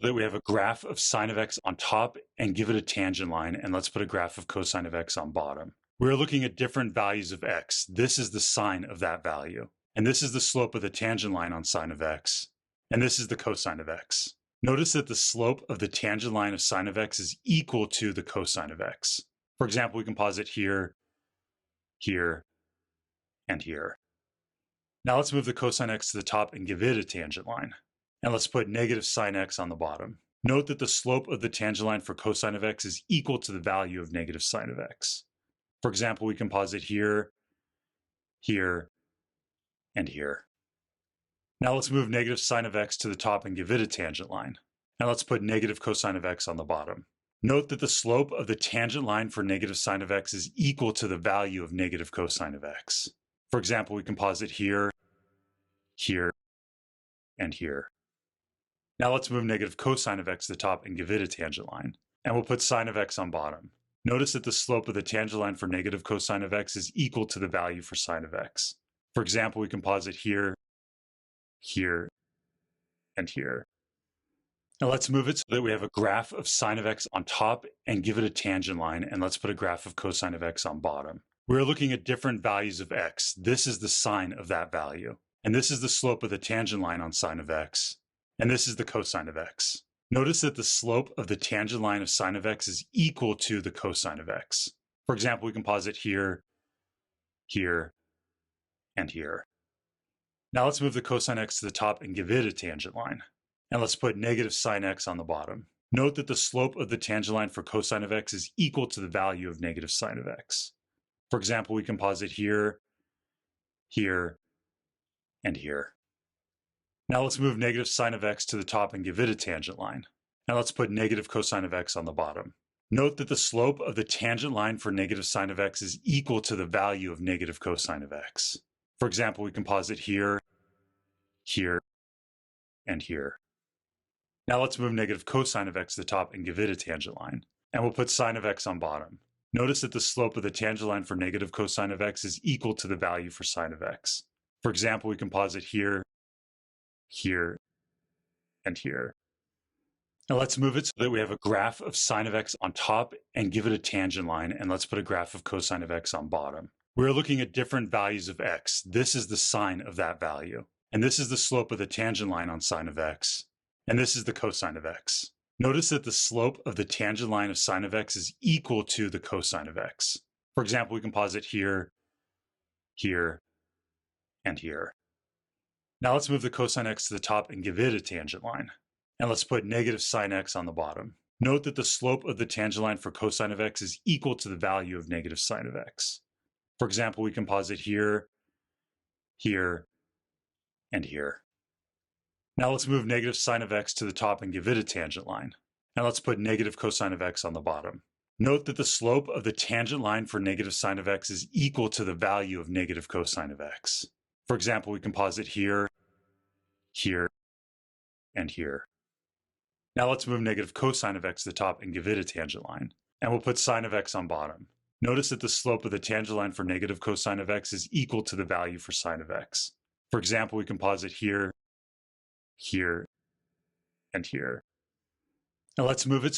that we have a graph of sine of x on top and give it a tangent line, and let's put a graph of cosine of x on bottom. We're looking at different values of x. This is the sine of that value, and this is the slope of the tangent line on sine of x, and this is the cosine of x. Notice that the slope of the tangent line of sine of x is equal to the cosine of x. For example, we can posit here, here, and here. Now let's move the cosine x to the top and give it a tangent line. And let's put negative sine x on the bottom. Note that the slope of the tangent line for cosine of x is equal to the value of negative sine of x. For example, we can posit here, here, and here. Now let's move negative sine of x to the top and give it a tangent line. And let's put negative cosine of x on the bottom. Note that the slope of the tangent line for negative sine of x is equal to the value of negative cosine of x. For example, we can posit here, here, and here. Now let's move negative cosine of x to the top and give it a tangent line. And we'll put sine of x on bottom. Notice that the slope of the tangent line for negative cosine of x is equal to the value for sine of x. For example, we can posit here, here, and here. Now let's move it so that we have a graph of sine of x on top and give it a tangent line, and let's put a graph of cosine of x on bottom. We're looking at different values of x. This is the sine of that value, and this is the slope of the tangent line on sine of x, and this is the cosine of x. Notice that the slope of the tangent line of sine of x is equal to the cosine of x. For example, we can posit here, here, and here. Now let's move the cosine x to the top and give it a tangent line. And let's put negative sine x on the bottom. Note that the slope of the tangent line for cosine of x is equal to the value of negative sine of x. For example, we can posit here, here, and here. Now let's move negative sine of x to the top and give it a tangent line. And let's put negative cosine of x on the bottom. Note that the slope of the tangent line for negative sine of x is equal to the value of negative cosine of x. For example, we can posit here, here, and here. Now let's move negative cosine of x to the top and give it a tangent line. And we'll put sine of x on bottom. Notice that the slope of the tangent line for negative cosine of x is equal to the value for sine of x. For example, we can posit here, here, and here. Now let's move it so that we have a graph of sine of x on top and give it a tangent line, and let's put a graph of cosine of x on bottom. We're looking at different values of x. This is the sine of that value, and this is the slope of the tangent line on sine of x, and this is the cosine of x. Notice that the slope of the tangent line of sine of x is equal to the cosine of x. For example, we can posit here, here, and here. Now let's move the cosine x to the top and give it a tangent line. And let's put negative sine x on the bottom. Note that the slope of the tangent line for cosine of x is equal to the value of negative sine of x. For example, we can posit here, here, and here. Now let's move negative sine of x to the top and give it a tangent line. And let's put negative cosine of x on the bottom. Note that the slope of the tangent line for negative sine of x is equal to the value of negative cosine of x. For example, we can posit here, here, and here. Now let's move negative cosine of x to the top and give it a tangent line. And we'll put sine of x on bottom. Notice that the slope of the tangent line for negative cosine of x is equal to the value for sine of x. For example, we can posit here, here, and here. Now let's move it